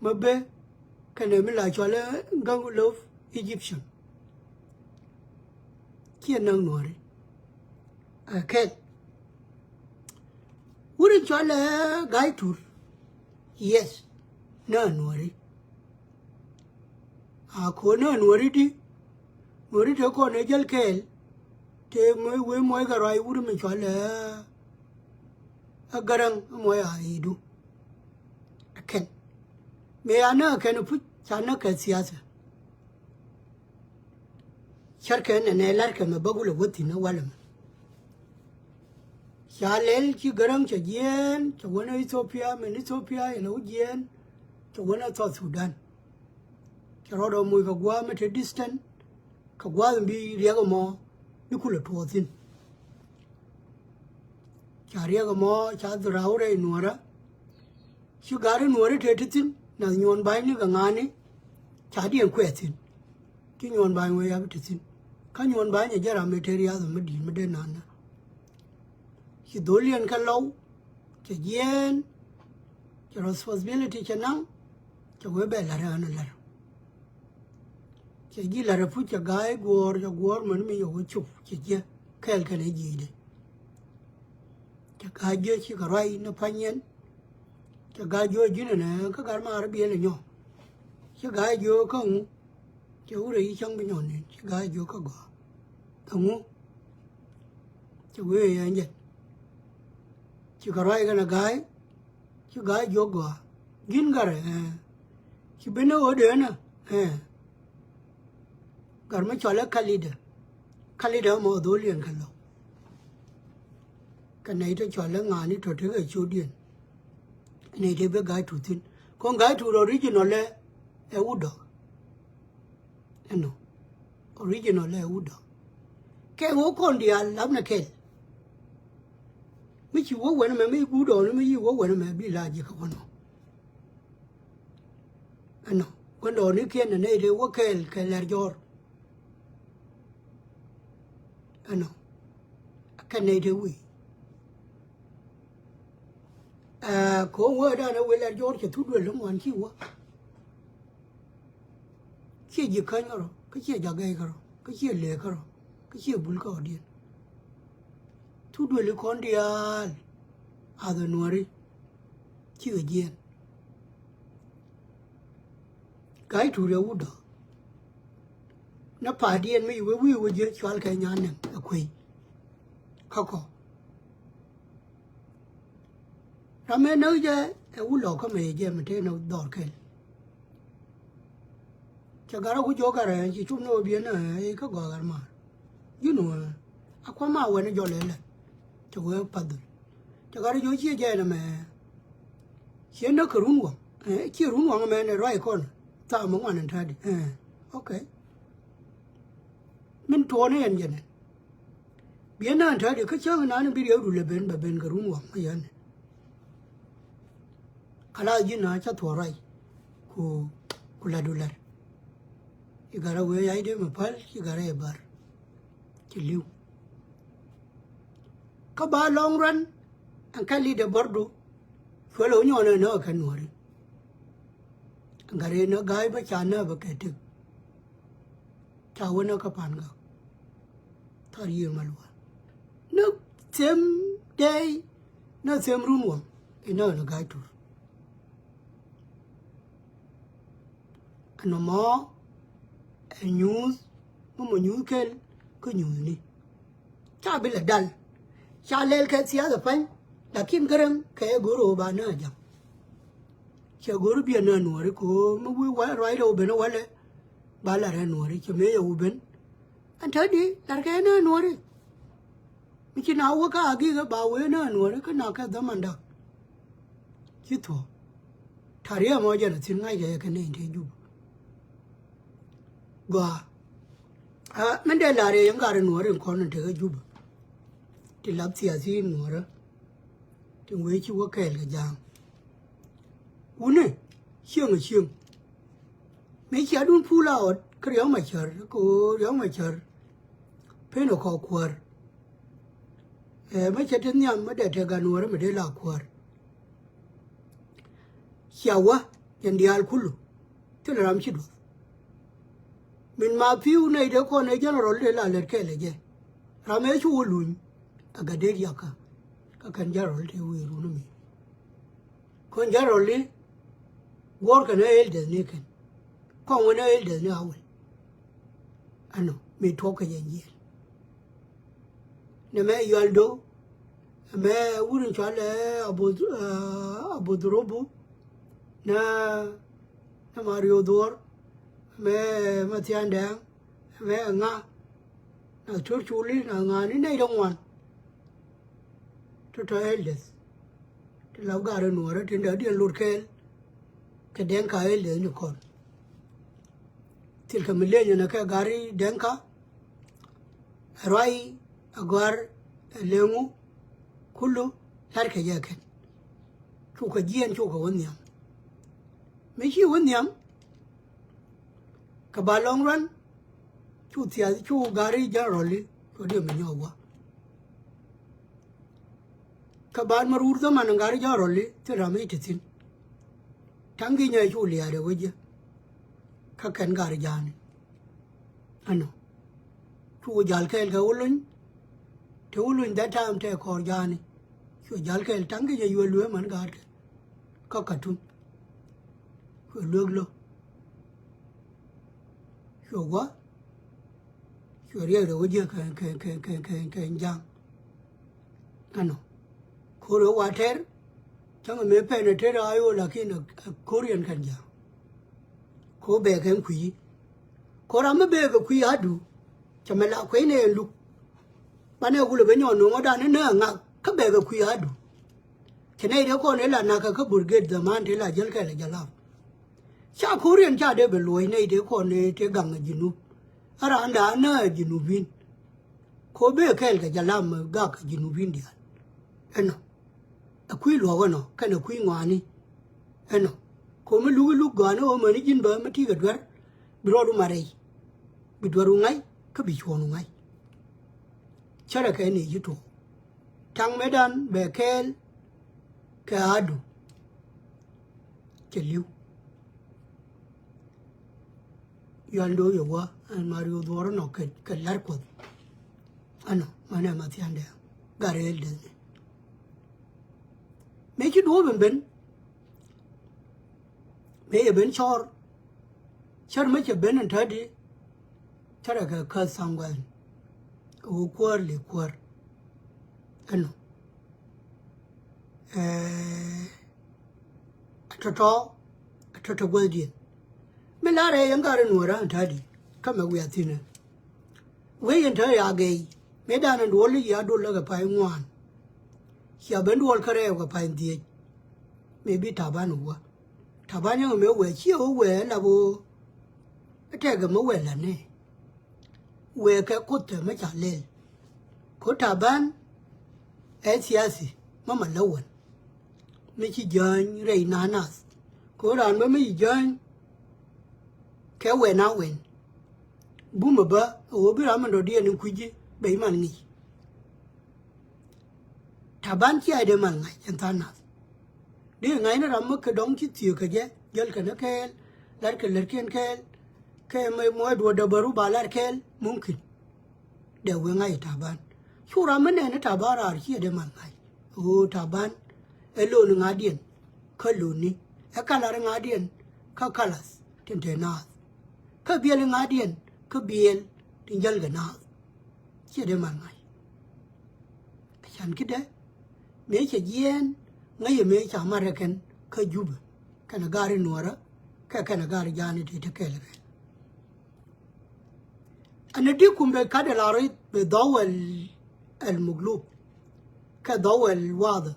Mabe, can I like Chola go love Egyptian? Kian no worry. A cat. Wouldn't Chola guy tour? Yes, none worry. A corner and worry. Worry to call a gel kale. Take my way, my garai wouldn't make Chola. A garang, my I do. A cat. May I know can put Chana Cassiasa? Sharkan and I like him a bubble of wood in a wallam. Shalel, Chigaram, Chajian, Chawana Ethiopia, Ethiopia, and Ojian, Chawana South Sudan. Charodo Mugaguam at a distance, Kagwam be Riagamo, Nicola towards him. Chariagamo, Chadraura in Nora. She got in worried at him, nothing on buying Gangani, Chadi and Questin. King on buying way up to him. Can you on buy a jar of material the Medina? She dolly and Kalau, Chajian, your responsibility Chanang, Chawebe Larana. Chagila put your guy, gore, your gorman, me, or chup, Chija, Kalkanajid. Chakajo, Chikarai, no panion. Chagajo, Jinna, Kagarma, Bielino. Chagajo, Kong. Churi Chang Binon, Chigai Jokago. Kamu Chaway and yet Chikarai and a guy, Chigai Jogo, Gingare, Chibino Odena, Garmachola Kalida, Kalida Modolian Kalo. Canada Cholangani to take a Judian. Native a guy to thin. Con guy to original a wood dog. No, original Leudo. Can walk on the Lamna Kel. Which you walk when I may good on me, you walk when I may be large. I know, when the only can and native walk Keller. I know, a Canadian way. Cold word and I will let George to do a long one. Khi gì khơi ngaro, cái gì giờ gây ngaro, cái gì lệ ngaro, cái gì bul ngaro đi. Thu đuôi lưỡi con đi à, ada nuari, chưa gì. Cái thu ra udah, nó phải đi mấy vui chơi chơi cái nhà này, cái quỷ, khóc khóc. Làm mấy nơi chơi, cái udah có mấy chơi mà thế nào đỏ cái. Chagara ku jogara chi chumno bien e ka gogar ma you know akwa ma wena jolele chwe padu chagara jo chi je na me chen no krun wo chi run wo me ne rai kon ta mo wan ta di okay min to ne en jene bien na ta di ka chang na ne bi ru le ben ba ben krun wo ma yan kala ji na cha tho rai ku la dollar. You got away, I did my pal, you got a bar. Kill you. Kaba long run, and can lead a bordo. Follow you on a no can worry. And got in a guy, but I never get it. Tawana Kapanga. 30 years, Malwa. No, same day, no same room one. You know, the guy too. And no more. News, Mama news can news. Chabilla dull. Chalel can see other fine. La Kim Garam, Kaya Guru Bana Jam. Shaguru be a nun, Warico, we were right over no wallet. Bala and Wari, Chamaya Uben. And Teddy, Larkana and Wari. Which in our work, I give about winner and Warika knock at them under. Chito. Taria Mojan, it's in my day, I can name you. Go. Mandela, young garden war in corner to a jub. The Lapsia seen water. To which you work a jam. Wouldn't it? Make you don't pull out, carry on my chair, go young my chair. Pen a cock war. My chat in the Madeta Ganora Medela quar. Shawa, yan dial kullu til ram chi do min ma piu nei de ko ne general le la le ke le je ram e chu luñ aga de ya ka kan general de wi ru no mi kon general li gor ka ne el de ne ken ko wona el de ne awul ano mi to ka yen ye ne me yaldo me wurin chale abudrobu na Mario Dor me Matianda me nga na churchuli na nga ni nei dong wan to elders to law gare nuora tin da dien lur kel ke den ka elders ni kon til ka milenyo na ka gari den ka rai agar lengu kullu har ka yaken chu ka jien chu ka wonyam me chi wonyam ka ba long run chu tia chu gari jaroli ko de me nyowa ka ba marur da man gari jaroli te rame titin tangi nya chu liya de weje ka kan gari jani ano chu jal kel ka ulun te ulun da tam te ko jani chu jal kel tangi nya yu lu man gar ka katun ko loglo chu wa chu riya de weje ka jang ano Koro water, chẳng mấy phe này thế ra yêu là khi nó Korean kan ja, ko bè cái quý, ko ra mấy bè cái quý hả đủ, chẳng mấy là quý này lu, bạn này cũng là bên nhỏ nó đã nên nữa ngạc các bè cái quý hả đủ, thế này nếu con ấy là nạc các brigade the man thế là dân cái là làm, cha Korean cha để bè lùi này để con này thế găng ở Jinu, ở anh đã nơi Jinu bin, ko bè cái là làm mà gác Jinu bin đi, anh a quy lùa nó cái nó quy ngoani anh ko me lu gano o mani jin ba mati ga dwar biro du mare bi dwaru ngai ka bi chonu ngai chara ka ni yito tang medan be kel ka adu cheliu yando yowa an mario dwar no ka lar ko ano mana mati ande garel de mấy cái đũa bên mấy bên chor mấy cái bên anh thấy đi chắc là cái khơi sang quen u quơ lì quơ anh cho quơ đi mấy lá này anh cái nuôi ra anh thấy đi cái mà quay tin này quay anh thấy à cái mấy đàn anh đũa lấy giá đũa là cái phải ngoan ya ben wol kare ko pain die maybe taban wa taban yo me we chi o we la bo ate ga mo we la ne we ka ko te ma cha le ko taban e siasi mama lawan me chi jan re nanas ko ran me jan ke we na wen bu ma ba o bi ra man do die ni kuji be man ni taban chi ai de man ngai chan ta na de ngai na ram ka dong chi tiu ka je jal ka na kel lar ken kel ke mai mo do da baru balar kel mumkin de we ngai taban chu ram ne na tabara chi de man ngai o taban elo ni ngadien ka lu ni e ka lar ngadien ka kalas tin te na ka biel ngadien ka biel tin jal ga na chi de man ngai chan ki de mấy cái gì ngay mấy cái mà ra cái giúp cái nó gari nuora cái nó gari jani thì cái là anh đi cùng với cái đó rồi với ضوء المغلوب كضوء الواضح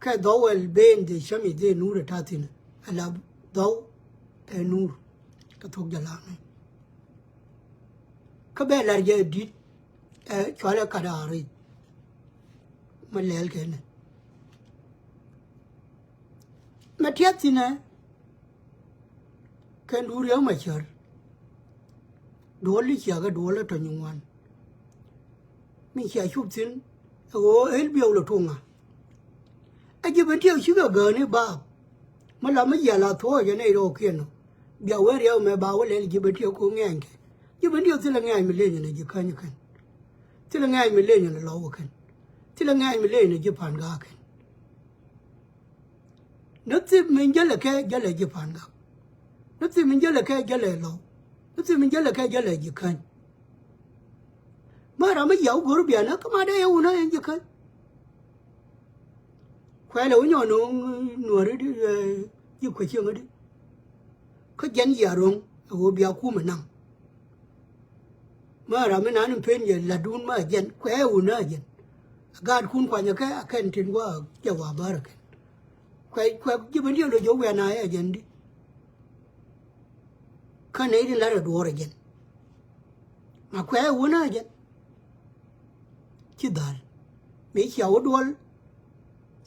كضوء البين دي شمي دي نور تاتين على ضوء النور كتوق جلانه كبير جديد شوالة كداري mà lẽ cái này mà thiệt thì nè cái đũa riêu mà chờ đũa lý chờ cái đũa là tròn nhung ngoan mình chờ chụp xin ô hết biểu là thùng à anh chỉ bên theo chứ cái gờ này ba mà làm mấy giờ là thôi cho này đâu kia nó bây giờ riêng mà bảo lên chỉ biết điều cũng nghe cái chỉ biết điều thì là nghe mình lên này chỉ khăn như khăn thì là nghe mình lên là lâu khăn thì là nghe mình lên là chỉ phản gà khăn nó thì mình chỉ là cái chỉ là chỉ phản gà nó thì mình chỉ là cái chỉ là lâu nó thì mình chỉ là cái chỉ là chỉ khăn mà làm mấy giờ gửi biển nó có mà đây đâu nó chỉ khăn khỏe lâu nhỏ nó nửa đấy chứ khỏe chưa đấy có dân giờ rồi ở bây giờ cũng mà nằm mà làm mấy nãy phên giờ là đun mà dân khỏe hơn nữa dân gạt khuôn qua nhà cái trên qua giờ vào bờ rồi khỏe chứ bên điều đồ về này ở dân đi cái này thì là đồ rồi dân mà khỏe hơn nữa dân chứ đàn mấy cháu đồ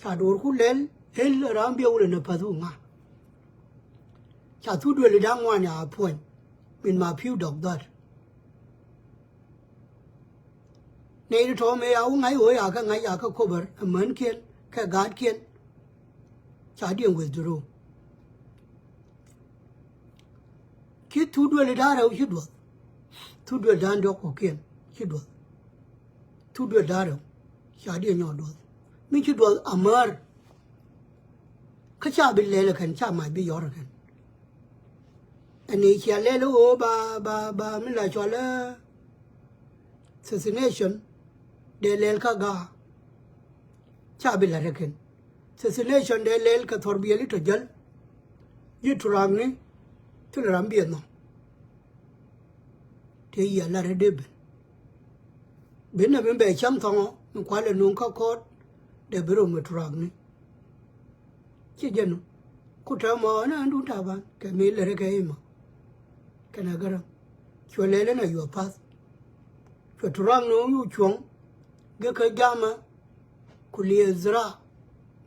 chả đồ cũng lên là làm biểu là nó phải thu ngà chả thu đồ là đang ngoài nhà phun mình mà phiêu độc đó này thôi mấy áo ngay hồi cái ngay cái cover mình kiên cái gạt kiên chả điên withdraw khi thu đồ là đã đâu chứ đồ thu đồ đang đâu có kiên chứ đồ thu đồ đã đâu chả điên nhỏ đồ mình chứ đồ amar cái cha bị lệ là khẩn cha mày bị gió rồi khẩn anh ấy chia lệ lo ba mình lại cho là assassination để lệ cái gà cha bị lệ khẩn assassination để lệ cái thor bị lệ cho jal ये टुरांग ने तो लड़ाम भी है ना ते ये अल्लाह रे दे बिन ना बिन बेचम थांगो न क्वाले नों का कोट दे बिरो में टुरांग ने che jenu kuta ma na ndu ta ba ke me le ke ma kana gara chwa le na yo pas chwa turang no yu chong ge ka jama kuliye zra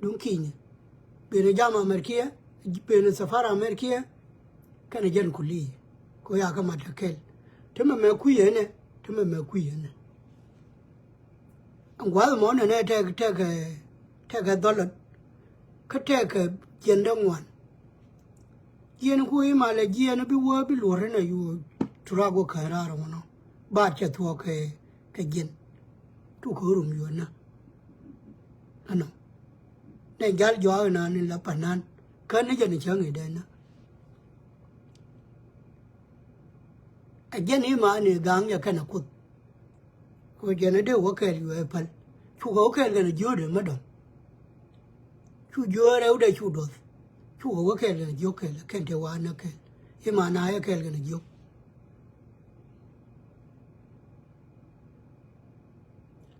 dun kinye be ne jama merkiya be ne safara merkiya kana jen kuliye ko ya ka mata kel tuma me kuye ne tuma me kuye ne an gwa mo ne te dollar cái cái dân đông ngoan dân cuối mà là dân bị vua bị lừa này yêu chura go khai ra rồi nó ba chết thua cái dân tu khử rùng yêu na anh này gal gió na nên là panan cái này dân chơi người đây na dân ấy mà này gang ya cái nào cút có dân này đều có cái yêu phải chú có cái này dưa được mà đâu chú dưa đâu đây chú đốt chú có cái là dưa cái là cái điều anh cái em mà nãy cái là dưa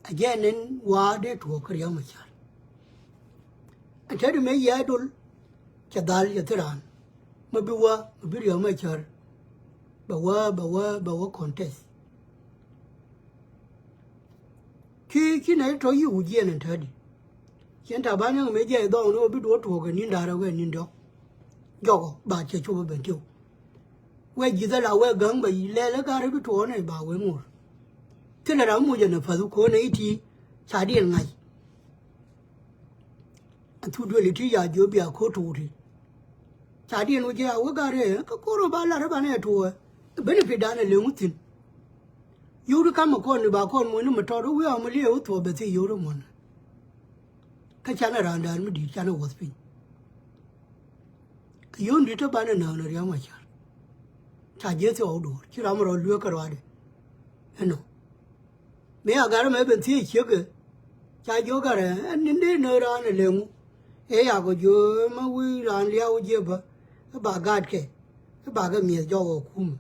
again nên qua để thu cái gì mà chả anh thấy được mấy giờ đul chả đal chả thế nào mà bị gì mà chả bảo contest khi này cho yêu gì anh thấy đi hiện tại bao nhiêu mấy giờ đó nó biết đuổi thua cái nín đá đâu cái nín đó, gió bà chơi chua bên tiêu, quay gì đó là quay gắng bởi lẽ là cái biết thua này bà quay mua, thế là đâu mua giờ nó phải thu này thì xài điện ngay, thu đuổi lịch thì giờ chưa bị khó thu thì, xài điện nó giờ cái này cái cô nó bảo là bạn này thua, bên phía đó này liều tin, yêu được cái mà con bà con muốn nó mà trao đổi với mà liều thua bên thì yêu được muốn cái chăn là rán đàn mới đi chăn là vớt pin cái yếm đi tới bán nó nở riêng mà chả dễ thì ổn đủ chứ làm rồi lừa cái đó đấy anh mấy agar mấy bên phía trước cái chả vô cái này anh đến đây nở ra này liền ấy à có vô mà vui rán liao gì vậy cái bà gạt cái bà cái miếng cho vào cùm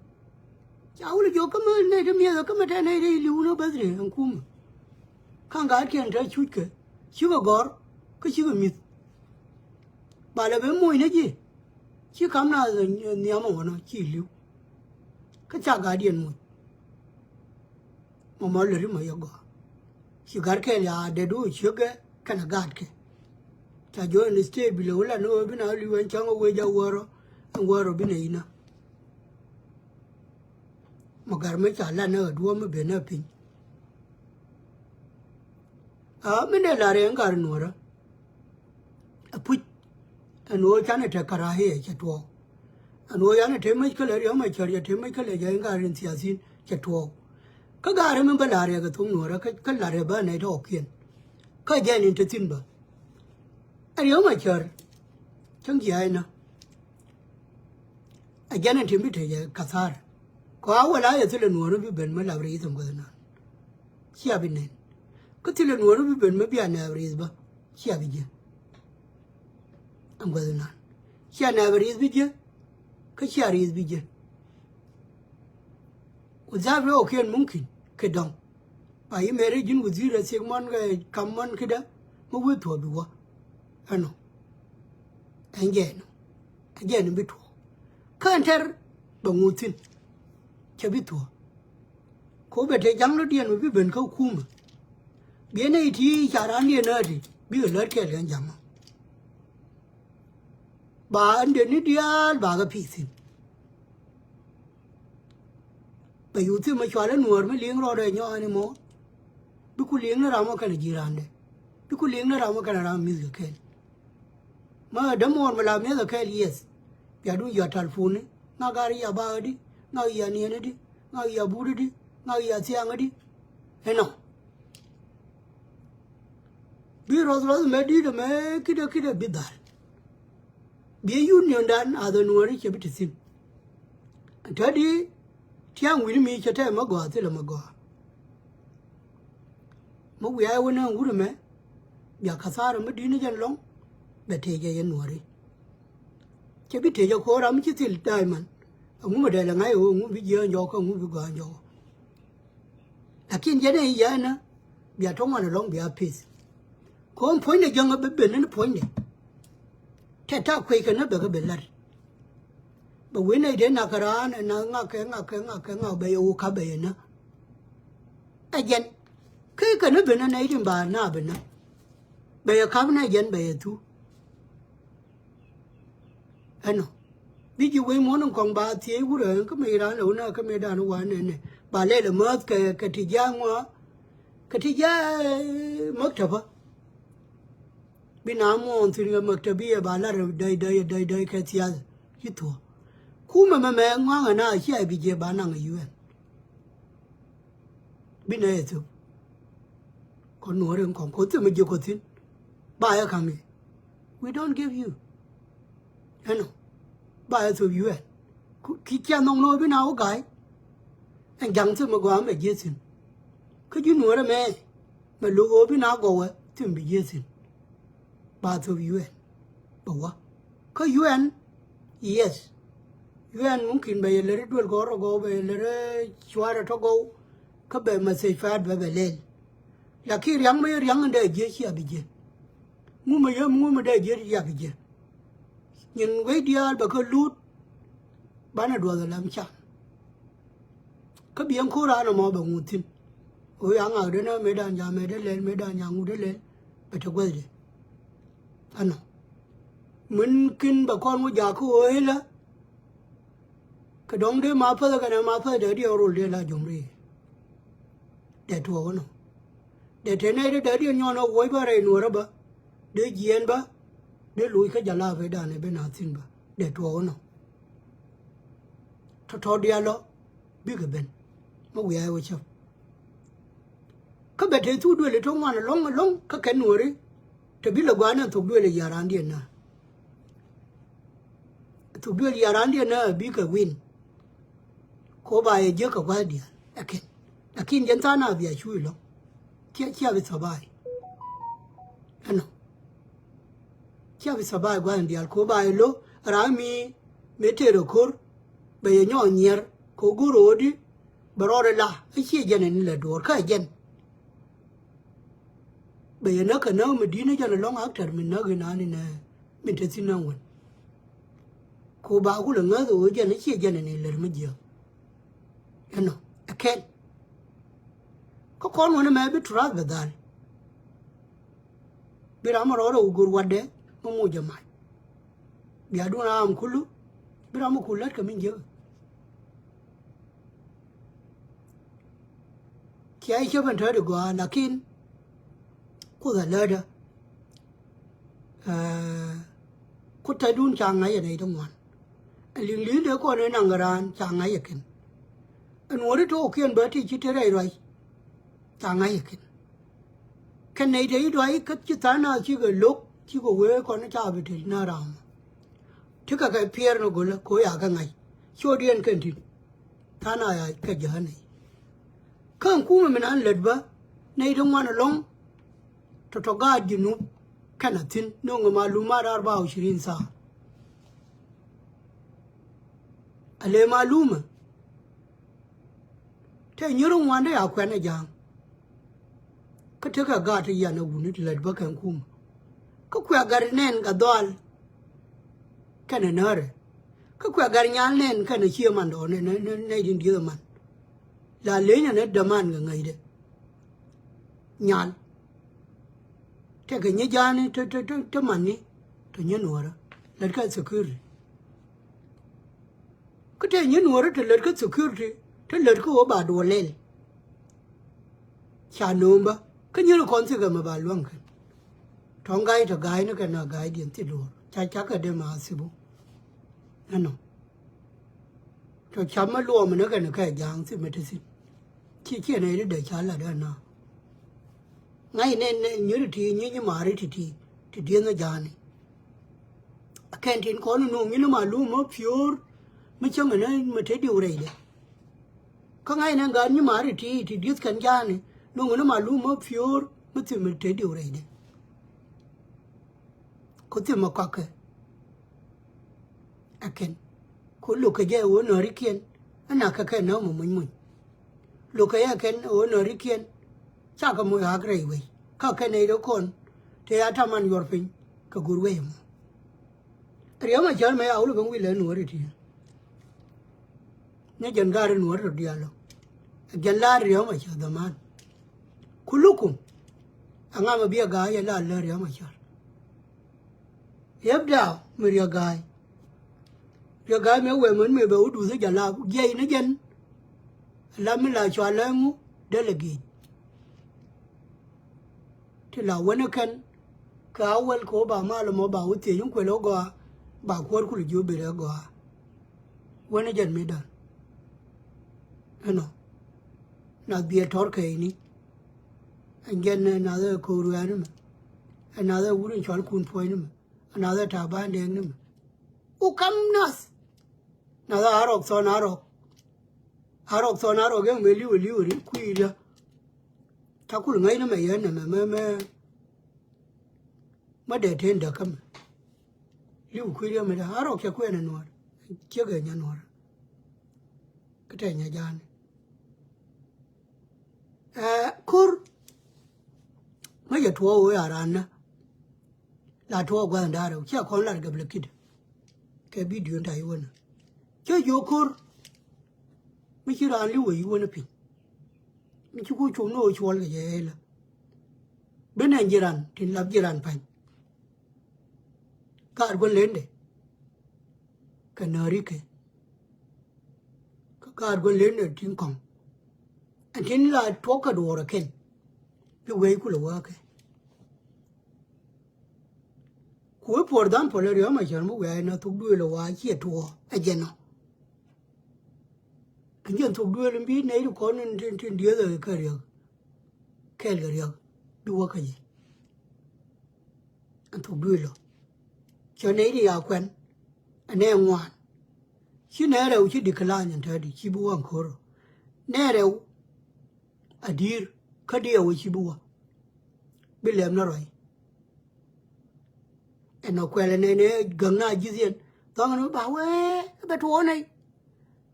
cháu là vô cái này cái miếng cái mà này đây liu nó bớt rồi ăn cùm khang gạt cái anh trái chút cái chưa có gor cái chưa có mít bà là bé mồi nữa chứ chứ cắm nào rồi nhiều mà nó chỉ liu cái chả gà điện mà lười mà yêu gà chỉ gà cái là để đuổi trước cái là gà cái chả cho anh stay below là nó bên nào liu anh chẳng có quay ra qua bên này nè mà gà mấy chả là nó đua mới bên nào pin mình đây là riêng gà nữa đó, anh ơi cha này trẻ cả hệ chết thua anh ơi anh ấy mấy cái lời đó mà chơi thêm mấy cái lời giải ngay riêng xia xin chết thua cái gà mình phải làm cái thùng nữa cái làm bên này đó kiên cái gì nên tin ba anh ấy mà chơi chẳng gì ai nữa anh ấy thì biết thế cái sao có áo lại thì lên núi bị bệnh mà làm gì không có nữa chia bên này cái thì lên núi bị bệnh mà bị anh làm gì ba chia bên gì không có nữa chia làm gì bên gì cái chia gì bên gì وزافي أوكي ممكن كدام باي ميري جن وزير سيغمان كمان كده مو بتوه بوا أنا أنجينا بتوه كانتر بموتين كبتوه كو بتة جانلو ديان مبي بنكو كوما بينا يتي شاران ديانا دي بيولر كيلان جاما با أندني ديال باغا بيسين bây giờ thì mà cho lên nuôi mới liếng rồi đấy nhau anh em bị cô liếng nó làm mà cái này gì làm đấy bị cô liếng nó làm mà cái này làm gì cái mà đâm mòn mà làm gì cái yes bây giờ giờ telephone này ngã gari à ba đi ngã ya niên đi ngã ya buru đi ngã ya siang đi thế nào bị rồi mới đi rồi mới kia bị đar bị union dan à đó nuôi cái bị tin thế đi Tiang will me chate mago till mago. Mogu I win a wood me. Yakasara Medina long, but take a worry. Chabi take a core am chitil diamond. A woman and I won't be your yoke and move go on yo. A king Jenny Yana, be a tongue along be a piece. Come point a young baby and point it. Tata quake another bellet. But when I didn't knock around and I'll be all cabin. Again, cake and a bin and eating by Nabina. By a cabin again by a two. I know. Did you win one and come back here? Would come around, come down one and by little mirth, Catijangwa, Catija Moctaba. Binamo on through a Moctabia by letter of day, Catia. You too. Kuma mama ngwa na hi bi je ba na UN bi na to ko no re ko ko te me je ko tin ba ya kan we don't give you ano ba ya to UN ki cha nong no bi na o gai anh jang se ma gwa me je tin ko ju no re me lu o bi na go we tin bi je tin ba to UN ba wa ko UN yes UN mungkin bay lere dual goro go bay lere chuara to go ka bay ma se fat ba belel la ki riang me riang nda je chi abije mu ma da je ya bije nyin we dial ba ko lut ba na do lam cha ka biang ko ra no mo ba ngutin o ya nga de na me da nya me de len me da nya ngu de len ba to gwa de ano mun kin ba kon mo ja ko e la cái đống đấy mà phải để điều rồi để là dùng đi để thua nó để thế này để điều nhỏ nó quay vào đây nữa ba để giên ba để lùi cái giờ la về đàn này bên nào xin ba để thua nó thọ dia lo biết cái bên mà quay ai vậy chứ các bạn thấy thu đuôi là trong ngoài là long cái nữa đấy thì biết là quán nó thu đuôi là giờ ăn điện nè thu đuôi giờ ăn điện nè biết cái win ko ba ye je ka kwa dia lakin janta na biya shui lo kia bi sabai ano kia bi sabai gwa ndi al ko ba lo rami metero kor be ye nyo nyer ko guro di barore la chi jene ni le dor ka jen be ye na ka na medina jana long actor min na gina ni na min te sinan ko ba ku le ngazo jene chi jene ni le mi je ano aken ko kon wona me bi trust be dal bi ram ro ugur wade mo mo jama bi aduna am kullu bi ram kullat ka min je ki ai che ban thar de gwa lakin ko da la da ko ku ta dun cha ngai nei dong wan ling li de ko ne nangaran cha ngai yakin an wori to kien ba ti chi tere rai cha ngai yakin kan nei dei doi ka chi ta na chi ga lok chi go we ko na cha bi ti na ram thi ka kai pier no go la ko ya ga ngai cho dien kan ti ta na ya ka ja nei kan ku men an led ba nei dong wan long to ga jinu kana tin no ma luma 24 sa ale maluma te nyurun wanda ya kwana jang ka te ka ga ta yana wuni lad ba kan kuma ka kwa garnen ga dol kana nare ka kwa gar nyal nen kana chiya man do ne din di man la lenya ne da man ga ngai de nyal te ga nye jani te man ni to nye nora lad ka security ka te nye nora te lad ka security te lad ko ba do lel cha nomba ka nye kon se ga ma ba luang ka thong gai to gai na ka na gai din ti do cha cha ka de ma sibu ano to cha ma lo ma na ka na ka jang si ma te si chi ne de cha la da na ngai ne nyu ti nyu ma ri ti di na jani akan tin ko no ngi ma lu mo pure ma chang na ma te di ure de ka ngai na ga nyu ma ri ti di kan jani no ngi ma lu mo pure ma ti ma te di ure de ko ti ma ka ka akan ko lu ka je wo no ri kien ana ka ka na mo mun lu ka ya ken wo no ri kien cha ka mo ha gre we ka ka nei do kon te ya ta man yor pin ka gur we mo riya ma jar me au lu bang wi le no ri ti ne jan gar no ri dia lo jan la riya ma cha da man kulukum anga ma biya ga ya la riya ma jar yabda mi riya ga me we mon me be u du se ja la ye ne jan la mi la chwa la mu delegate thì là vấn kan ka awal ko ba ma lo mo ba uti yung ko lo go ba ko ku ju be go wani jan me dan ano na bia tor ke ni angen na da ko ru ya ni na da wurin chal kun po ni na da ta ba de ni u kam nas na da arok so na ro ge me li ri ku ira ta ku ngai na me ya na ma de ten da kam liu ku ria me da aro ke ku na no che ge nya no ka te nya jan kur ma ya tuo wo ya ran na la tuo gwa nda ro che kon la ga blakid ke video ta yi wona che yo kur mi chi ran liu yi wona pi mi chi ku chu no chol ge ye la ben an jiran tin lab jiran pa kar gon lende kanari ke kar gon lende tin kong an tin la to ka do ra ken bi we ku lo wa ke ku por dan por le ma jar mu we na tu du lo wa chi to a je no kin tu du le bi nei ko nin tin dia da ka ri ke le ri du wa ka ji an tu du lo cho nei di ya kwen ane ngwan chi ne re u chi di kala nyan ta di chi bu wan ko ro ne re u adir ka di u chi bu wa bi lem na roi eno kwele ne gang na ji zien to ngano ba we ba to nei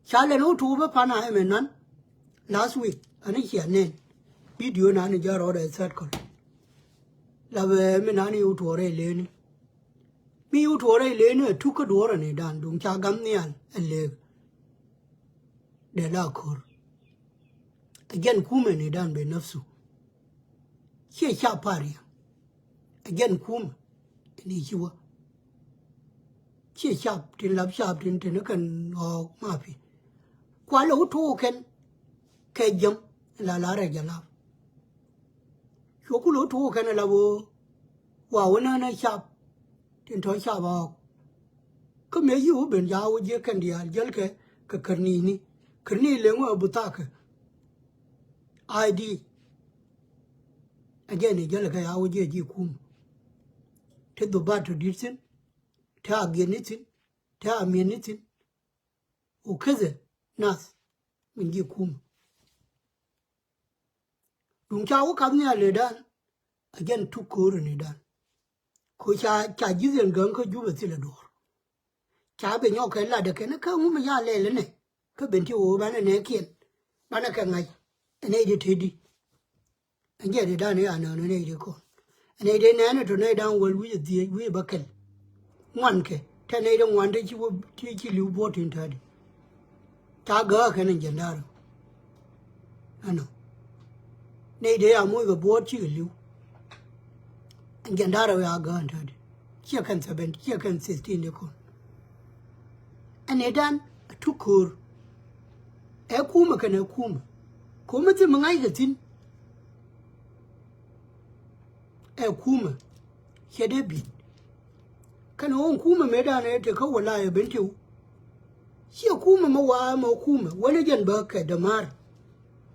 cha le no tu ba pa na me nan last week ani chi ne video na ni ja ro de set ko la be me na ni u to re le ni mi u to re le ne tu ka do ra ne dan dung cha gam ne al le de la khor again kuma ne dan be nafsu che cha pari again kuma ni chiwa che cha tin lab cha tin tin kan ho ma pi kwa lo to ken ke jam la re ja la cho ku lo to ken la wo wa wona na cha tin to cha ba ko me yu ben ya wo je kan dia jel ke ka karni Liäng abutaka ID again jel ka ya wo je ji kum te do ba to ditsin ta agenitin ta amenitin o kaze nas min ji kum dun cha wo kam ne le dan again tu ko ne dan ko cha jizen gan ko juba tile do cha be nyo ka la de ke ne ka mu ya le ne ka ben ti o ba ne kien ba na ka ngai ne de te di anje de dan ya na ne de ko ne de ne to ne dan wal wi di wi ba kel ngwan ke ta ne de ngwan de chi wo chi lu bo tin ta di ta ga ka ne jandaro ano ne de ya mo ga bo chi lu jandaro ya ga ta di chi kan 7 chi kan 16 de ko ane dan tukur e kuma kana kuma ko mutum mun aikatin e kuma shede bi kana won kuma me da ne ta kawo la ya binti shi kuma ma kuma wani jan ba ka da mar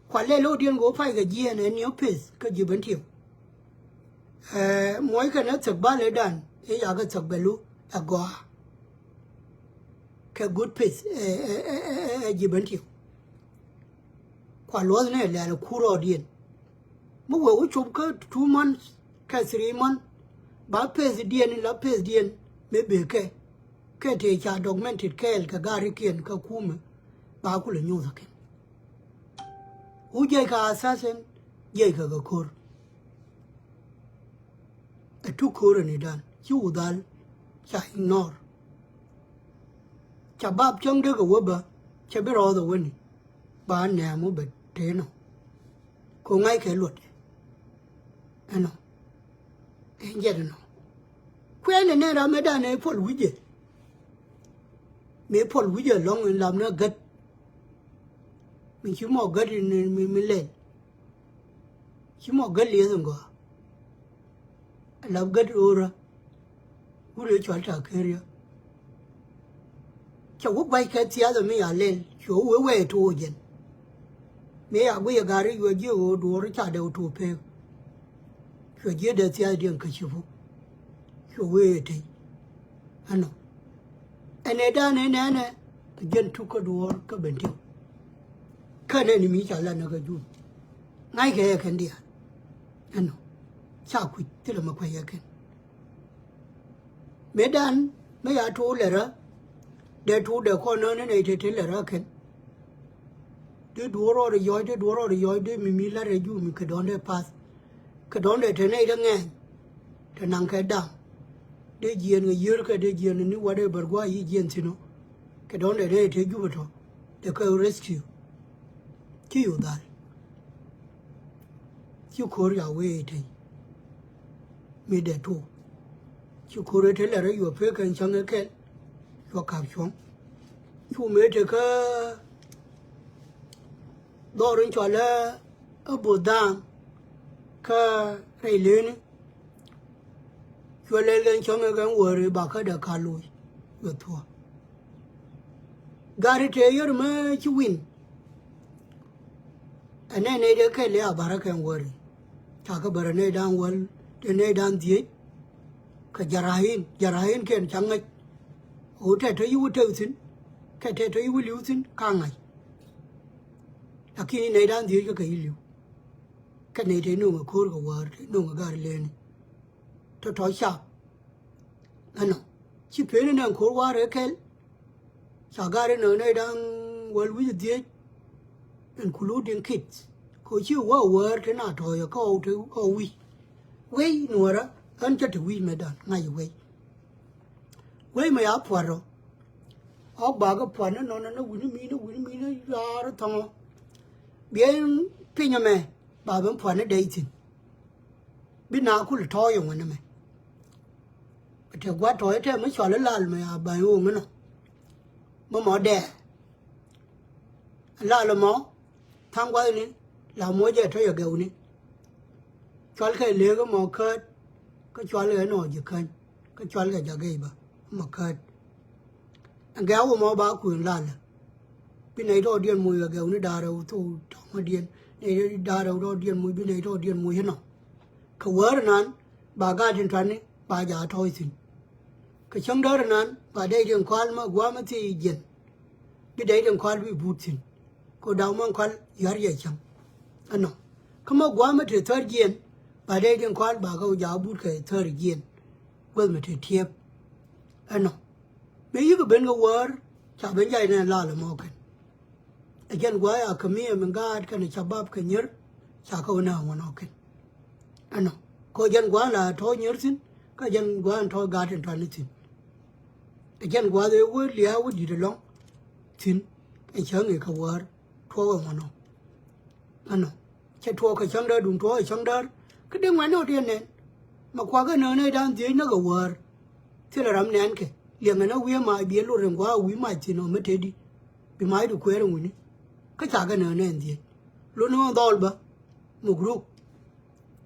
kwalle lodiyan go fa ga jiya ne ni office ka ji binti moy kana tagbale dan e ya ga tagbelu agwa ka good pace jibanti kwa lo ne la kuro dien mo wo chop ka 2 months ka 3 months ba pace dien la pace dien me be ke te cha documented ka gari kien ka kuma ba ku le nyu zaken u je ka assassin je ka ga kor tu kor ne dan yu dal cha ignore chabab chong de go ba chabe ro do woni ba ne mo be te no ko ngai ke lut ano je no kwele ne ra me da ne pol wije me pol wije long in lam na gat mi chi mo gat ni mi le chi mo gat le ngo lab gat ora ure chwa ta keria chawu bai ka tia da me ya len cho we to jen me ya we gari yo je o do ro cha de to pe cho je de tia de ka chi fu cho we te ano ene da ne jen tu ko do ka ben ti ka ne ni mi cha la na ka ju ngai ke kan dia ano cha ku ti la ma kwa ya ken me dan me ya to le ra de tu de ko no ne te le ra ken de duoro de yo de mi la re ju mi ke don de pas ke don de te ne de nge te nang ke da de jien nge yer ke de jien ni wa de bergwa yi jien tino ke don de te ju to de ko rescue ki yu dal ki ko ya we te mi de tu ki ko re te le re yo pe kan chang ke yo ka chong chu me te ka do rin cho la abu dang ka re le ni cho le len chong ga wo re ba ka da ka lu yo to gari te yor ma chi win ane ne de ka le abara kan wo re ta ka bar ne dan wal de ne dan die ka jarahin ken chang ngai o te to yu te sin ka te to yu liu sin ka ngai lakini ne dan die ka liu ka ne te no ko ko war no ga le ni to sha ano chi pe ne ko war ke sa ga ne ne dan wal wi die including kids ko chi wa war te na to ya ko wi no ra an cha tu wi me dan ngai we me ya pwaro o ba ga pwana no wi mi ya ra thong bien pinya me ba ben pwana dei tin bi na ku le to yo ne me te gwa to te me cho le lal me ya ba yo me no mo de la lo mo thang qua ni là mỗi giờ thôi ở gầu ni cho cái lưỡi cái mỏ khơi cái cho lưỡi nó giật khơi cái cho lưỡi giờ gây bà mỏ khơi anh gạo mà ba quyền là bên này đó điên mùi là gạo nó đào đâu thu mà điên này đào đâu đó điên mùi bên này đó điên mùi hết nào cái vợ nan bà ga trên trán này bà già thôi xin cái trong đó nan bà đây đường khoan mà qua mà thì diện bên đây đường khoan bị bút xin có đau mang khoan yar vậy chăng anh nào không mà qua mà thì thở diện bà đây đường khoan bà có giáo bút cái thở diện quên mà thì thiệp anh nào mấy cái bên cái vợ chả bên đây này là mò cái again why a kamia mangad kan chabab kanyer cha ko na wono ken ano ko jan gwa la tho nyer sin ka jan gwa tho garden tan tin again gwa de wo lia wo di de long tin ai chang nge ka war tho wa wono ano che tho ka chang da dun tho chang da ka de ngwa no tien ne ma kwa ga no ne dan ti na ga war ti la ram nen ke liang na wi ma bi lo ren gwa wi ma ti no me te di bi mai du kwer nguni cái chả cái nào nên gì luôn nó đòi bả một group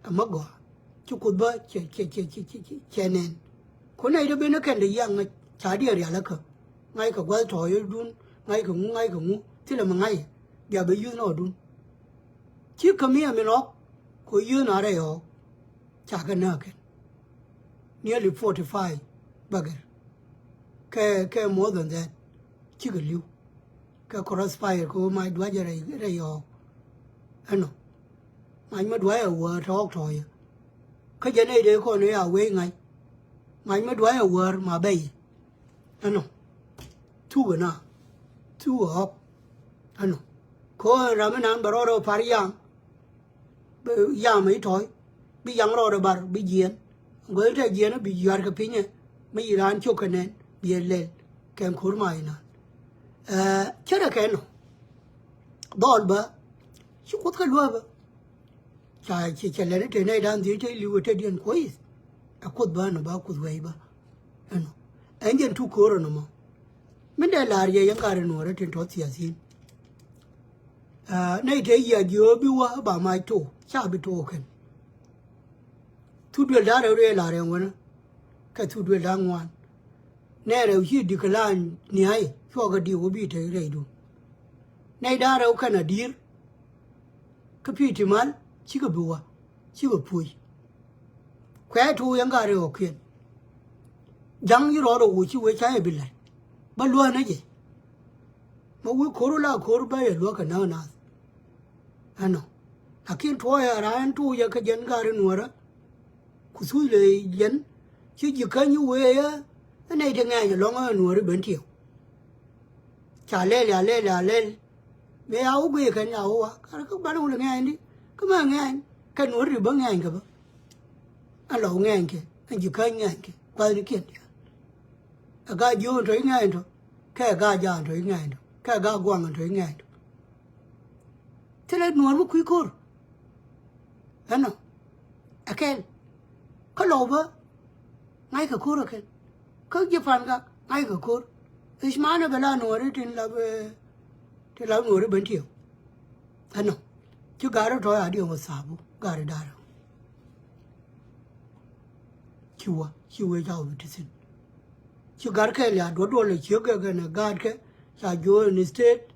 mất gọi chụp cột bả che nênคนnày đó bên nó kèn để giang ngay chả đi ở là cơ ngay cả quay trò đun ngay cả ngu thế là mà ngay giờ bây giờ nó đun chứ cầm miếng mình nó có giờ nào đây họ chả cái nào cái nearly 45 bagger cái more than that chứ cái liu cái crossfire của mai đuôi giờ này họ anh nó mai mới đuôi ở vừa thóc thôi cái giờ này để con này ở quê ngay mai mới đuôi ở vừa mà bay anh nó thu cái nào thu học anh nó có làm anh bảo rồi phải yang mấy thôi bị yang rồi bảo bị giết người ta giết nó bị giết cái pin nhá mấy Iran chụp cái này bị lên kem khối mai nè chết là cái nó đòn bả chú có cái lúa bả chả lấy cái này đang dưới chơi liu cái điện quấy cốt bả nó bả cốt vậy bả anh dân thu cố rồi nó mà mình đây là gì những cái nó ra trên thoát xìa xin này thế giờ vừa bị qua bà mai thu chả bị thu cái thu đuôi đá đâu đây là gì vậy cái thu đuôi đá ngoan nè rồi khi đi cái lan nhảy cho cái điều bị thế này đâu này đã đâu cái nào điên cái phi thì mal chỉ có bùa chỉ có pui khỏe thu những cái rồi ok chẳng như đó đâu chỉ với trái bị lại bắt luôn đấy gì mà với khổ bây giờ luôn cái nào nào anh nó akin thôi à anh thu giờ cái dân cái nữa đó cứ suy lấy dân chứ chỉ cái như vậy á cái này thì nghe rồi long ở nữa bên thiểu trả lên bé áo bê cái nào à các bạn không được nghe đi các bạn nghe cái nữa thì bớt nghe cái bớt anh lâu nghe cái anh chỉ cái nghe cái qua đi kiện cái vô rồi nghe rồi cái già rồi nghe rồi cái quăng rồi nghe rồi thế là nữa mới quý cô anh nào cái lâu bớt ngay cái cô rồi cái gì phản cái ngay cái cô Ismana bela nuore tin la nuore bentio ano chu garo to adio mo sabu garo daro chuwe jaw bitisin chu gar ke la do le chu ga na gar ke sa jo ni state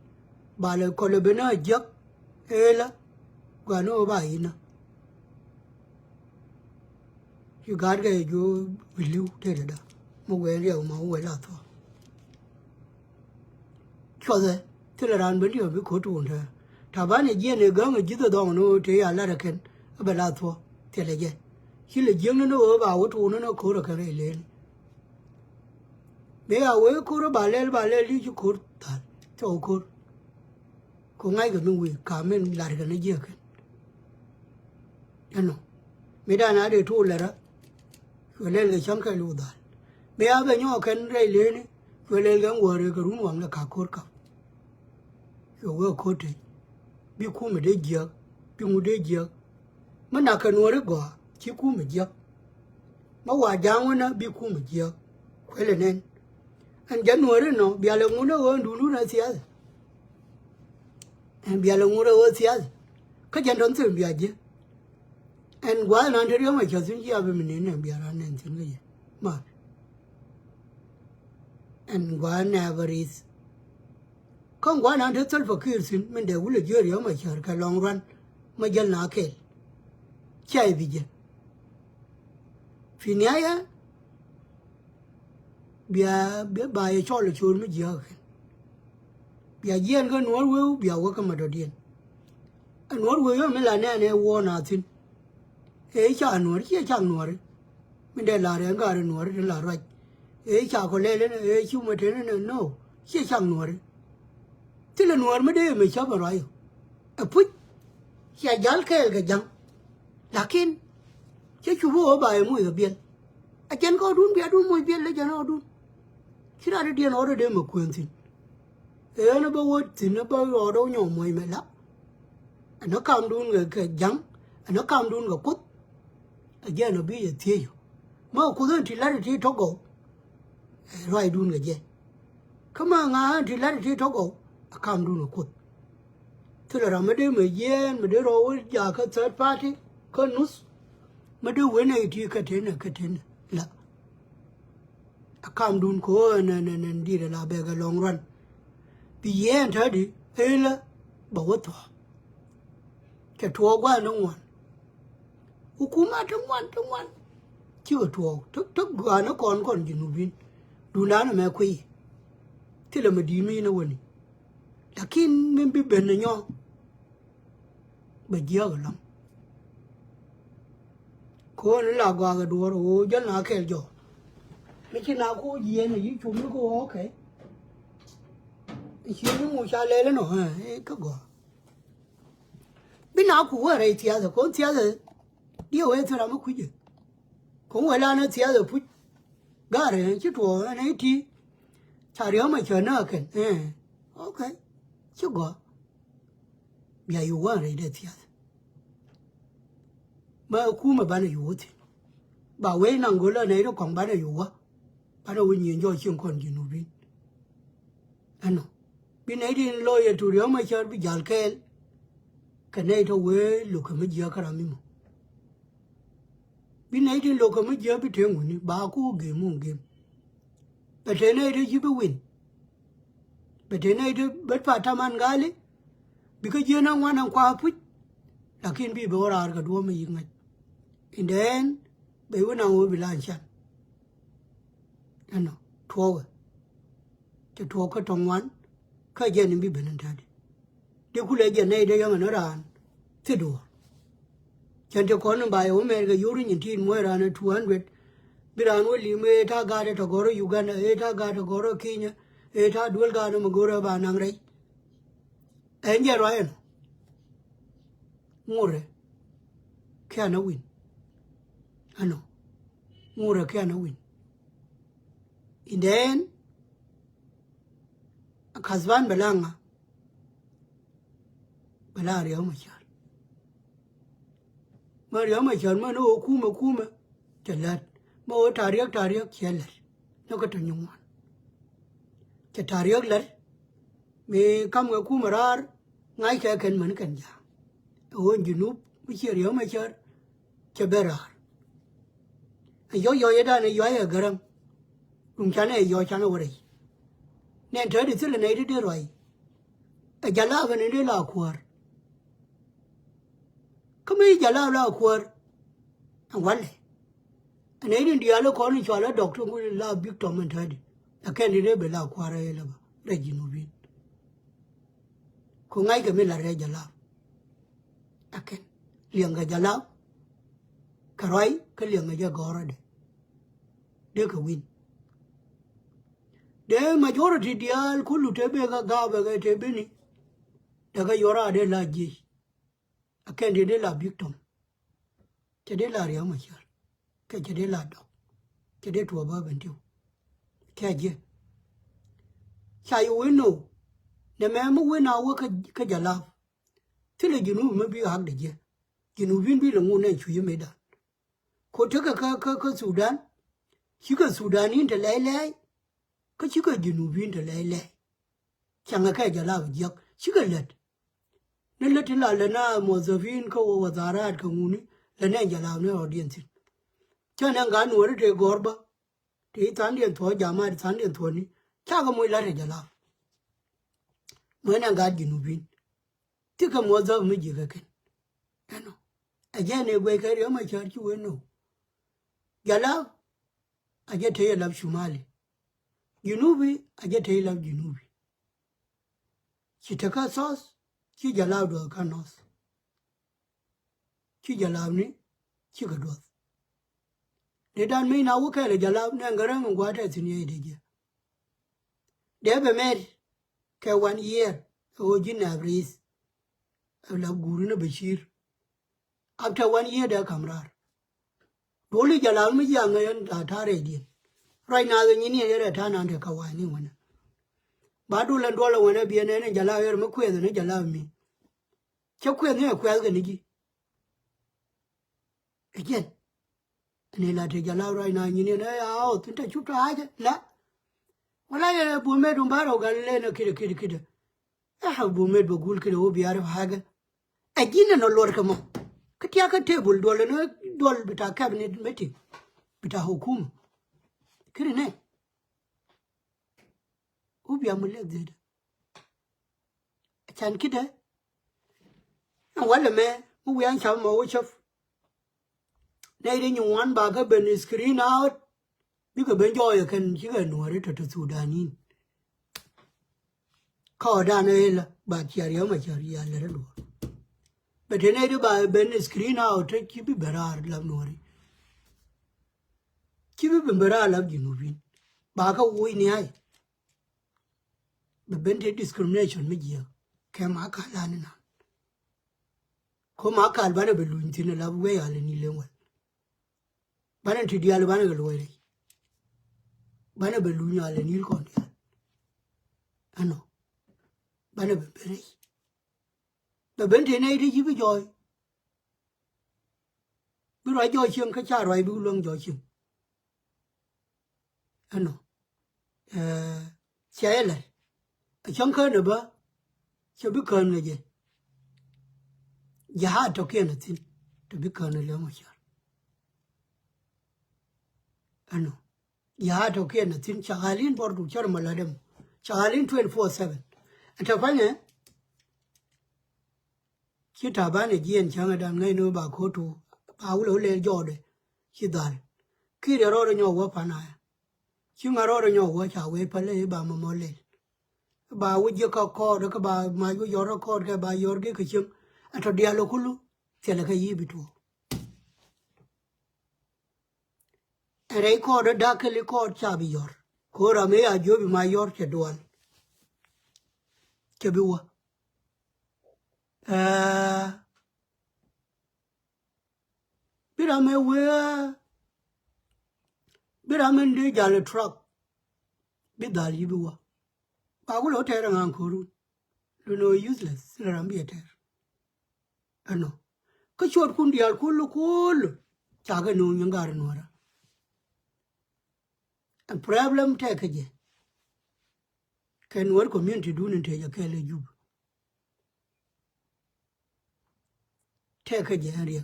ba le ko le bena jak ela ga no ba ina chu gar ke jo bilu te da mo we le ma we la to cho thế thế là đàn bên điều bị khổ trụ thôi thà bán này giết này gắng người giết được đâu nó thế à là được cái bây giờ thua thế là gì khi là giết nó ở vào cái trụ nó khổ được cái này lên bây giờ với khổ nó bà lên đi chú khổ thật cho khổ có ngay cái nuôi cả mình lại cái nó giết cái anh nó mấy đàn ấy để thua là đó rồi lên cái chẳng cái lúa đàn bây giờ bây giờ cái này lên rồi lên cái nguồn rồi cái rung hoàng là cả khổ cả rồi khổ thế bị khu mà để giết bị mua để giết mà nãy cái nuôi đó chỉ khu mà giết mà hòa giang nó bị khu mà giết phải là nên anh dẫn nuôi đó nó bây giờ nuôi nó còn đủ nó xía anh bây giờ nuôi nó còn xía cái dân đông sơn bây giờ anh quá nó thấy mà cho xin chia với mình nên bây giờ anh nên xin cái gì mà and one never is. Không quá năng thế self care sin mình đều là dưa riêu mà chờ cái long run mà dân nào kêu chạy vì dân phi nhái á bia bài cho là chôn mới dưa bia dân cái nuốt quêu bia quá cái mà đồ điên nuốt quêu mình là nè wo nào tin ấy cha nuốt chứ chẳng nuốt mình để là cái cái nuốt là rồi ấy cha có lẽ lên ấy chú mà thế này no chứ chẳng nuốt thế là nuốt mới để mình chấp vào rồi phút cha giáo cái răng lakin chứ chú vô bài mũi ở biển chân có đun bia đun mũi biển lấy chân nó đun khi nào đi nó để mà quên tin ấy nó bao tin nó bao rồi đâu nhỏ mũi mày lắm nó cầm đun cái răng nó cầm đun cái cốt giờ nó bị thiệt mà cốt thì lại thì thóc gạo rồi đun cái gì không mà ngã thì lại thì thóc gạo cầm đun cái cốt thế là mà để mà yên mà để rồi giờ cái third party cái nút mà để quên này thì cái thế này là cầm đun có nên đi là bé cái long run bị yên thế đi ấy là bảo vật thọ cái thọ quá nó ngoan hukuma trong ngoan chưa thọ thức gà nó còn gì nữa vin đủ nào nó mẹ quỳ thế là mà đi mi nó quên lakin mình bị bệnh này nhau bây giờ lắm cô nó là gà cái đùa rồi dân nào kêu cho mấy cái nào cô gì này với chúng nó cô ok chỉ nó ngồi xa lên nó hả cái gà bên nào cũng ở đây thì à con thì à đi ở đây làm cái gì cũng phải là nó thì à phút gà này chứ thua này thì chả đứa mà chờ nó khen ok chứ gà bây giờ ở đây thì à mà khu mà bán được thì bảo vệ năng gọi là này nó còn bán được bán được nhiều cho chuyện còn gì nữa bên anh nó bên này thì lôi tụi đứa mà chơi bị giàn cái này thôi về lúc mà giờ cái làm gì mà bên này thì lúc mà giờ bị thương người ba cô game bên thế này thì chỉ bị win bên thế này thì bất phát tham ăn gai lấy vì cái giờ nó ngoan nó qua phút là khi bị bỏ ra cái đua mà gì ngay in đến bây giờ nào bị lan chặn anh nó thua cái thua cái trong ngoan cái giờ này bị bệnh thật điều khu lệ giờ này đây mà nó ra thế đùa chẳng cho con nó bài ôm cái yuri nhìn tin mua ra nó 200 bây giờ nó liêm ta gà để thằng goro Uganda ta gà để goro Kenya ta dual gà nó mà goro ba nang đấy anh giờ rồi ngồi rồi kia nó win anh ngồi rồi kia nó win in đến khazban belanga bela riau mà chả mà riau mà chả mà nó kuma chả lật mà ở tariak chả lật nó có tròn nhung chả tariak lật mình cầm cái kuma ra ngay cái cần mình cần giá ở junub bây giờ riau mà chả bera yo vậy đó này yo ở garam chả này yo chả nó vậy nên trời đi tới này đi rồi ở nhà lao bên này là khuar không biết nhà lao là khuar anh quan này anh ấy đi dia lo con cho là doctor cũng là big tom mình thấy là cái này bị là khuar ấy là ra jinubin không ngay cái mình là ra nhà lao aken liang cái nhà lao cái liang cái nhà gora đấy để cái win de majority dial kullu tebe ga be tebe ni daga yora de la ji aken de la victim ke de la riya machar ke de la do ke de to ba ben tiu ke je cha yu no de me mu we na wo ka jala tile jinu me bi hak de je jinu bin bi lo ngu ne chu ye me da ko te ka Sudan shi ka Sudanin de lai cái chú cái junubin de lai chẳng cái giờ lao giặc chú cái lật nên lật là na mozavin ko wazarat ko nguni là nên giờ lao nó audience cho nên ngán nuôi để gorba thì tán điện thua jama tán điện thua ni chaga mo la jala mo na ga jinubin tika mo za mi jiga ken ano again e gwe kare ma charki we no jala aje te lab shumali jinubi aje te lab jinubi ki taka sos ki jala do kanos ki jala ni ki ga do de dan mi na wuka le jala ne ngaran ngwata tinye deje de be mer ke 1 year o jina bris la guru na bashir after 1 year da kamrar dole jala mi ya ngayan da tare din right now ni ne yare ta nan da kawani wannan ba dole wannan biye ne jala yar mu kwe ne jala mi ke kwe ne kwe ga nigi again ne la te jala right now ni ne ya o tinta chuta haja la wala ya bu me dum baro ga le ne kide ya bu me do gul kide o biyar haga agina no lor kama katiya ka table dole no dole bita cabinet meeting bita hukuma kire ne ubiya mulle zeda can kida wala me mu yan cham mo chef ne rin yin wan ba ga ben screen out bi ga ben joy kan ki ga nuware ta Sudani ka da ne la ba kiyar ma kiyar la do but ne ri ba ben screen out ki bi berar la nuware ki bi berar la jinubin ba ka wuyi ne ai ben te discrimination mi jiya ke ma ka la ni na ko ma ka albana be luntin la we ya le ni lewa bana ti dia albana ga loire bana be lunya le ni ko dia ano bana be bere be ben te ne ri ji bi joy bi ro joy chen ka cha roi bi luong joy chen ano chele chẳng cơ nữa ba cho biết cơn này gì giá cho kia là tin cho biết cơn này lớn mà chờ ano giá cho kia là tin chagalin bor du char maladem chagalin 24/7 anh ta phải nhé khi ta bán này giên chẳng adam ngay nữa bà cố tu bà ulo lên giò đấy khi đàn khi để rồi nhau quá phản ai khi mà rồi nhau quá chả quay phải lấy bà mà mua lên ba wuje ka ko da ka ba ma yo yoro ko ka ba yorge ka chim ato dialo kulu tele ka yibi to ere ko da ka li ko cha bi yor ko ra me a jo bi ma yor ke doan ke bi wa bira me ndi jale truck bi dal yibi wa ba ko lo tere ngan kuru no useless na rambi ter ano ka chot kun dial kullu cha ga no nyangar nora a problem take je can work community do ne te ya kele jub take je area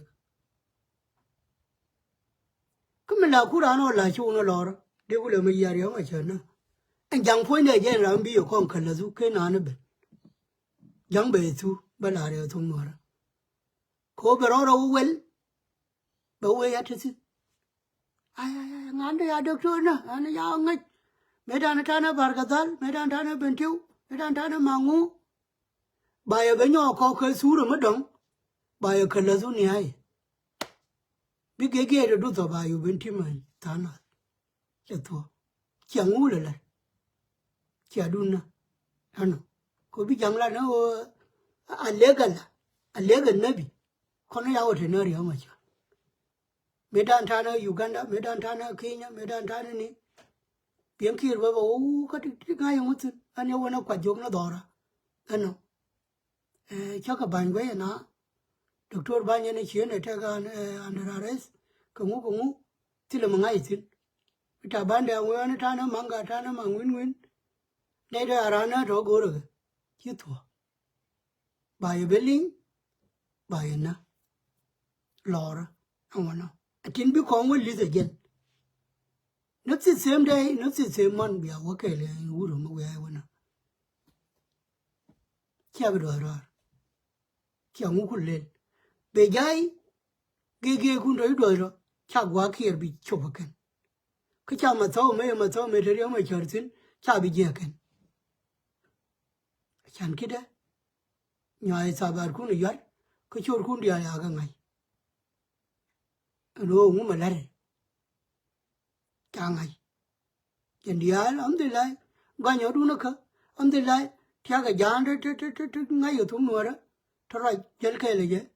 kuma la kura no la chu no lor de ko le me yar yo ma chana anh chẳng phải này dân làm bây giờ con cần là giúp cái nào nữa bên chẳng bề thu bên nào đều thông nữa có bề đó đâu quên đâu quên hết chứ ai ngán đây được rồi nè anh giao ngay mấy đàn nó bảo cái tal mấy đàn nó bên tiêu mấy đàn nó mangu bài bên nhỏ có cái số rồi mất đóng bài cần là giúp này hay biết cái rồi đút vào bài bên tiêu mà ta nói cái thua chẳng ngu rồi lại chia đun ano ko bi jamla no alegal nabi kono ya wote no riyo macha medan tana Uganda medan tana Kenya medan tana ni bien kir baba o ka ti ga yo mutun an yo wona kwa jog na dora ano chaka bangwe na doctor banya ne chene ta ga under arrest ko ngu tile mangai tin ta bande wona tana manga tana mangwin này đó là nó rõ gỗ rồi chứ thua bài bên lính bài na lò đó không nó chính biết con với lý giải dân Not the same day, not the same month, we are working in Woodham where I wanna. Chabadora. Chamukulil. Bejai, Gigi Kundoidoro, Chagwak here be chopaken. Kachamato, Mato, material, my churchin, Chabi Jacken. Chankida. Nyai Sabar Kuniyar, Kachur Kundia Yagamai. And oh, woman, Larry. Tangai. And the isle on the line, Ganyo Dunaka, on the line, Tiaga Jander to Nayotumura, to write Jelkele,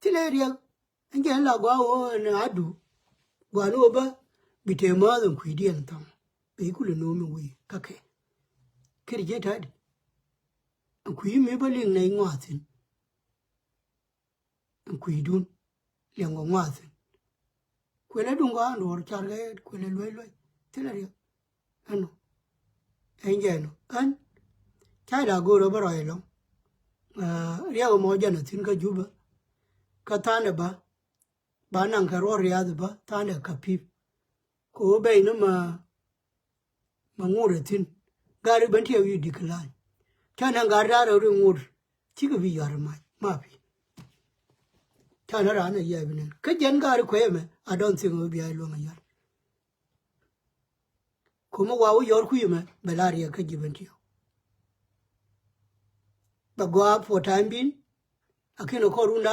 Tilaria, and Jella Guao and Adu, Guanoba, became more than Quidian Tom. They couldn't know me, we, Kake. Kirjeted. And Queen Mabeling Liäng Martin. And Quidun, Liäng Martin. Quella Dungan or Chargate, Quella Loy, Tilaria. And Angelo, and China go over Ilo. Rio Mojana, Tinka Juba, Katanaba, Bananka Riadaba, Tana Kapip, Ko Bay no Mamuratin, Gary Bentia, you decline. China Gardara removed, Chigavi Yarma, Mappy. China ran a Yavin. Kajan Gary Quayme, I don't think will be a long yard. Come wow, your queen, Bellaria can give it you. But go up for time being, I cannot call